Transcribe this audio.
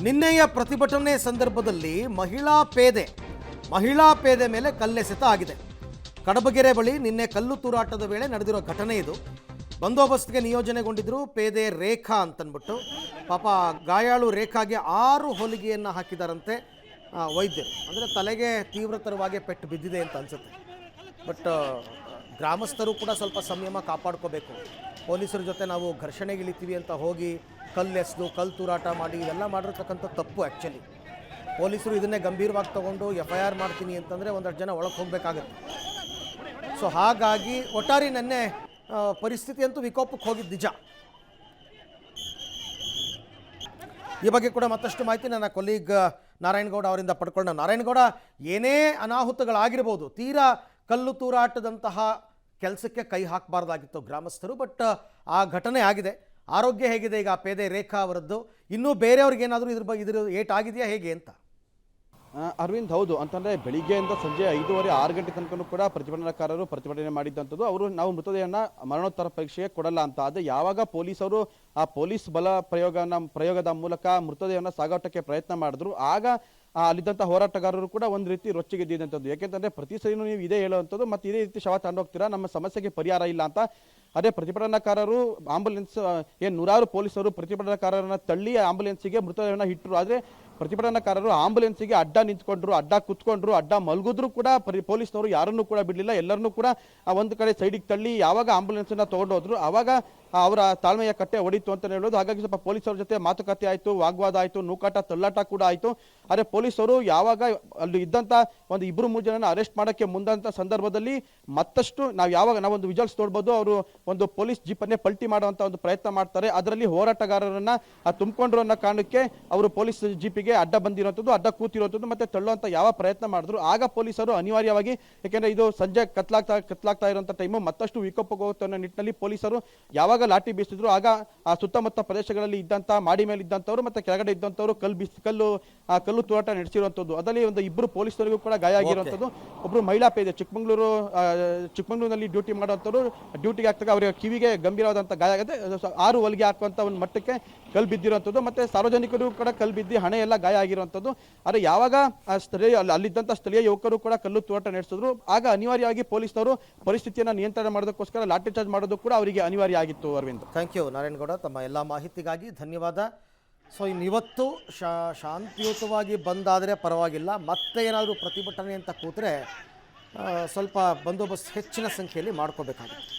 ನಿನ್ನೆಯ ಪ್ರತಿಭಟನೆ ಸಂದರ್ಭದಲ್ಲಿ ಮಹಿಳಾ ಪೇದೆ ಮೇಲೆ ಕಲ್ಲೆಸೆತ ಆಗಿದೆ. ಕಡಬಗೆರೆ ಬಳಿ ನಿನ್ನೆ ಕಲ್ಲು ತೂರಾಟದ ವೇಳೆ ನಡೆದಿರೋ ಘಟನೆ ಇದು. ಬಂದೋಬಸ್ತ್ಗೆ ನಿಯೋಜನೆಗೊಂಡಿದ್ರು ಪೇದೆ ರೇಖಾ ಅಂತನ್ಬಿಟ್ಟು. ಪಾಪ ಗಾಯಾಳು ರೇಖಾಗೆ 6 ಹೊಲಿಗೆಯನ್ನು ಹಾಕಿದಾರಂತೆ ವೈದ್ಯರು. ಅಂದರೆ ತಲೆಗೆ ತೀವ್ರತರವಾಗಿ ಪೆಟ್ಟು ಬಿದ್ದಿದೆ ಅಂತ ಅನ್ಸುತ್ತೆ. ಬಟ್ ಗ್ರಾಮಸ್ಥರು ಕೂಡ ಸ್ವಲ್ಪ ಸಂಯಮ ಕಾಪಾಡ್ಕೋಬೇಕು. ಪೊಲೀಸರ ಜೊತೆ ನಾವು ಘರ್ಷಣೆಗಿಳಿತೀವಿ ಅಂತ ಹೋಗಿ ಕಲ್ಲೆಸೆದು ಕಲ್ಲು ತೂರಾಟ ಮಾಡಿ ಇವೆಲ್ಲ ಮಾಡಿರ್ತಕ್ಕಂಥ ತಪ್ಪು. ಆ್ಯಕ್ಚುಲಿ ಪೊಲೀಸರು ಇದನ್ನೇ ಗಂಭೀರವಾಗಿ ತೊಗೊಂಡು FIR ಮಾಡ್ತೀನಿ ಅಂತಂದರೆ ಒಂದಷ್ಟು ಜನ ಒಳಗೆ ಹೋಗಬೇಕಾಗತ್ತೆ. ಸೊ ಹಾಗಾಗಿ ಒಟ್ಟಾರೆ ನೆನ್ನೆ ಪರಿಸ್ಥಿತಿ ಅಂತೂ ವಿಕೋಪಕ್ಕೆ ಹೋಗಿದ್ದು ನಿಜ. ಈ ಬಗ್ಗೆ ಕೂಡ ಮತ್ತಷ್ಟು ಮಾಹಿತಿ ನನ್ನ ಕೊಲೀಗ್ ನಾರಾಯಣಗೌಡ ಅವರಿಂದ ಪಡ್ಕೊಂಡ. ನಾರಾಯಣಗೌಡ, ಏನೇ ಅನಾಹುತಗಳಾಗಿರ್ಬೋದು, ತೀರಾ ಕಲ್ಲು ತೂರಾಟದಂತಹ ಕೆಲಸಕ್ಕೆ ಕೈ ಹಾಕಬಾರ್ದಾಗಿತ್ತು ಗ್ರಾಮಸ್ಥರು. ಬಟ್ ಆ ಘಟನೆ ಆಗಿದೆ. ಆರೋಗ್ಯ ಹೇಗಿದೆ ಈಗ ಪೇದೆ ರೇಖಾ ಅವರದ್ದು? ಇನ್ನೂ ಬೇರೆಯವ್ರಿಗೆ ಏನಾದರೂ ಇದ್ರ ಏಟಾಗಿದೆಯಾ ಹೇಗೆ ಅಂತ? ಅರವಿಂದ್, ಹೌದು. ಅಂತಂದರೆ ಬೆಳಿಗ್ಗೆಯಿಂದ ಸಂಜೆ 5:30 6 ಗಂಟೆ ತನಕ ಕೂಡ ಪ್ರತಿಭಟನಾಕಾರರು ಪ್ರತಿಭಟನೆ ಮಾಡಿದ್ದಂಥದ್ದು. ಅವರು ನಾವು ಮೃತದೇಹನ ಮರಣೋತ್ತರ ಪರೀಕ್ಷೆಗೆ ಕೊಡಲ್ಲ ಅಂತ. ಆದರೆ ಯಾವಾಗ ಪೊಲೀಸರು ಆ ಪೊಲೀಸ್ ಬಲ ಪ್ರಯೋಗದ ಮೂಲಕ ಮೃತದೇಹನ ಸಾಗಾಟಕ್ಕೆ ಪ್ರಯತ್ನ ಮಾಡಿದ್ರು, ಆಗ ಅಲ್ಲಿದ್ದಂಥ ಹೋರಾಟಗಾರರು ಕೂಡ ಒಂದು ರೀತಿ ರೊಚ್ಚಿಗೆದ್ದಿದ್ದಂಥದ್ದು. ಯಾಕೆಂತಂದರೆ ಪ್ರತಿ ಸರಿನೂ ನೀವು ಇದೇ ಹೇಳುವಂಥದ್ದು ಮತ್ತು ಇದೇ ರೀತಿ ಶವ ತಗೊಂಡೋಗ್ತೀರಾ, ನಮ್ಮ ಸಮಸ್ಯೆಗೆ ಪರಿಹಾರ ಇಲ್ಲ ಅಂತ. ಅದೇ ಪ್ರತಿಭಟನಾಕಾರರು ಆಂಬುಲೆನ್ಸ್ ನೂರಾರು ಪೊಲೀಸರು ಪ್ರತಿಭಟನಾಕಾರರನ್ನ ತಳ್ಳಿ ಆಂಬುಲೆನ್ಸಿಗೆ ಮೃತದೇಹನ ಇಟ್ಟರು. ಆದರೆ ಪ್ರತಿಭಟನಾಕಾರರು ಆಂಬುಲೆನ್ಸಿಗೆ ಅಡ್ಡ ನಿಂತ್ಕೊಂಡ್ರು, ಅಡ್ಡ ಕುತ್ಕೊಂಡ್ರು, ಅಡ್ಡ ಮಲಗಿದ್ರು ಕೂಡ ಪೊಲೀಸ್ನವರು ಯಾರನ್ನೂ ಕೂಡ ಬಿಡಲಿಲ್ಲ. ಎಲ್ಲರನ್ನೂ ಕೂಡ ಒಂದು ಕಡೆ ಸೈಡಿಗೆ ತಳ್ಳಿ ಯಾವಾಗ ಆಂಬುಲೆನ್ಸನ್ನು ತೊಗೊಂಡೋದ್ರು ಆವಾಗ ಅವರ ತಾಳ್ಮೆಯ ಕಟ್ಟೆ ಹೊಡಿತು ಅಂತ ಹೇಳೋದು. ಹಾಗಾಗಿ ಸ್ವಲ್ಪ ಪೊಲೀಸರ ಜೊತೆ ಮಾತುಕತೆ ಆಯಿತು, ವಾಗ್ವಾದ ಆಯಿತು, ನೂಕಾಟ ತಳ್ಳಾಟ ಕೂಡ ಆಯಿತು. ಆದರೆ ಪೊಲೀಸರು ಯಾವಾಗ ಅಲ್ಲಿ ಇದ್ದಂಥ ಒಂದು 2-3 ಜನನ ಅರೆಸ್ಟ್ ಮಾಡೋಕ್ಕೆ ಮುಂದಂಥ ಸಂದರ್ಭದಲ್ಲಿ ಮತ್ತಷ್ಟು ನಾವೊಂದು ವಿಜುವಲ್ಸ್ ನೋಡ್ಬೋದು. ಅವರು ಒಂದು ಪೊಲೀಸ್ ಜೀಪನ್ನೇ ಪಲ್ಟಿ ಮಾಡುವಂಥ ಒಂದು ಪ್ರಯತ್ನ ಮಾಡ್ತಾರೆ. ಅದರಲ್ಲಿ ಹೋರಾಟಗಾರರನ್ನ ತುಂಬಿಕೊಂಡ್ರು ಅನ್ನೋ ಕಾರಣಕ್ಕೆ ಅವರು ಪೊಲೀಸ್ ಜೀಪಿಗೆ ಅಡ್ಡ ಬಂದಿರುವಂಥದ್ದು, ಅಡ್ಡ ಕೂತಿರುವಂಥದ್ದು ಮತ್ತೆ ತಳ್ಳುವಂಥ ಯಾವ ಪ್ರಯತ್ನ ಮಾಡಿದ್ರು ಆಗ ಪೊಲೀಸರು ಅನಿವಾರ್ಯವಾಗಿ, ಯಾಕೆಂದರೆ ಇದು ಸಂಜೆ ಕತ್ಲಾಗ್ತಾ ಇರುವಂಥ ಟೈಮು, ಮತ್ತಷ್ಟು ವಿಕೋಪಕ್ಕೆ ಹೋಗುತ್ತೆ ಅನ್ನೋ ನಿಟ್ಟಿನಲ್ಲಿ ಪೊಲೀಸರು ಯಾವಾಗ ಲಾಠಿ ಬೀಸಿದ್ರು ಆಗ ಆ ಸುತ್ತಮುತ್ತ ಪ್ರದೇಶಗಳಲ್ಲಿ ಇದ್ದಂಥ ಮಾಡಿ ಮೇಲೆ ಇದ್ದಂಥವ್ರು ಮತ್ತೆ ಕೆಳಗಡೆ ಇದ್ದಂಥವ್ರು ಕಲ್ಲು ತೂರಾಟ ನಡೆಸಿರುವಂಥದ್ದು. ಅದರಲ್ಲಿ ಒಂದು 2 ಪೊಲೀಸರಿಗೂ ಕೂಡ ಗಾಯ ಆಗಿರುವಂಥದ್ದು. ಒಬ್ಬರು ಮಹಿಳಾ ಪೇದೆ ಚಿಕ್ಕಮಂಗ್ಳೂರಿನಲ್ಲಿ ಡ್ಯೂಟಿ ಮಾಡುವಂಥವ್ರು ಡ್ಯೂಟಿಗೆ ಆಗ್ತಾಗ ಅವರಿಗೆ ಕಿವಿಗೆ ಗಂಭೀರವಾದಂಥ ಗಾಯ ಆಗುತ್ತೆ. 6 ಹೊಲಿಗೆ ಹಾಕುವಂಥ ಒಂದು ಮಟ್ಟಕ್ಕೆ ಕಲ್ಲು ಬಿದ್ದಿರುವಂಥದ್ದು. ಮತ್ತೆ ಸಾರ್ವಜನಿಕರು ಕೂಡ ಕಲ್ಲು ಬಿದ್ದು ಹಣೆ ಎಲ್ಲ ಗಾಯ ಆಗಿರುವಂಥದ್ದು. ಆದರೆ ಯಾವಾಗ ಅಲ್ಲಿದ್ದಂಥ ಸ್ಥಳೀಯ ಯುವಕರು ಕೂಡ ಕಲ್ಲು ತೂರಾಟ ನಡೆಸಿದ್ರು ಆಗ ಅನಿವಾರ್ಯವಾಗಿ ಪೊಲೀಸ್ನವರು ಪರಿಸ್ಥಿತಿಯನ್ನು ನಿಯಂತ್ರಣ ಮಾಡೋದಕ್ಕೋಸ್ಕರ ಲಾಠಿ ಚಾರ್ಜ್ ಮಾಡೋದು ಕೂಡ ಅವರಿಗೆ ಅನಿವಾರ್ಯ ಆಗಿತ್ತು. ಅರವಿಂದ್, ಥ್ಯಾಂಕ್ ಯು ನಾರಾಯಣಗೌಡ, ತಮ್ಮ ಎಲ್ಲ ಮಾಹಿತಿಗಾಗಿ ಧನ್ಯವಾದ. ಸೊ ಇವತ್ತು ಶಾಂತಿಯುತವಾಗಿ ಬಂದಾದರೆ ಪರವಾಗಿಲ್ಲ, ಮತ್ತೆ ಏನಾದರೂ ಪ್ರತಿಭಟನೆ ಅಂತ ಕೂತ್ರೆ ಸ್ವಲ್ಪ ಬಂದೋಬಸ್ತ್ ಹೆಚ್ಚಿನ ಸಂಖ್ಯೆಯಲ್ಲಿ ಮಾಡ್ಕೋಬೇಕಾಗುತ್ತೆ.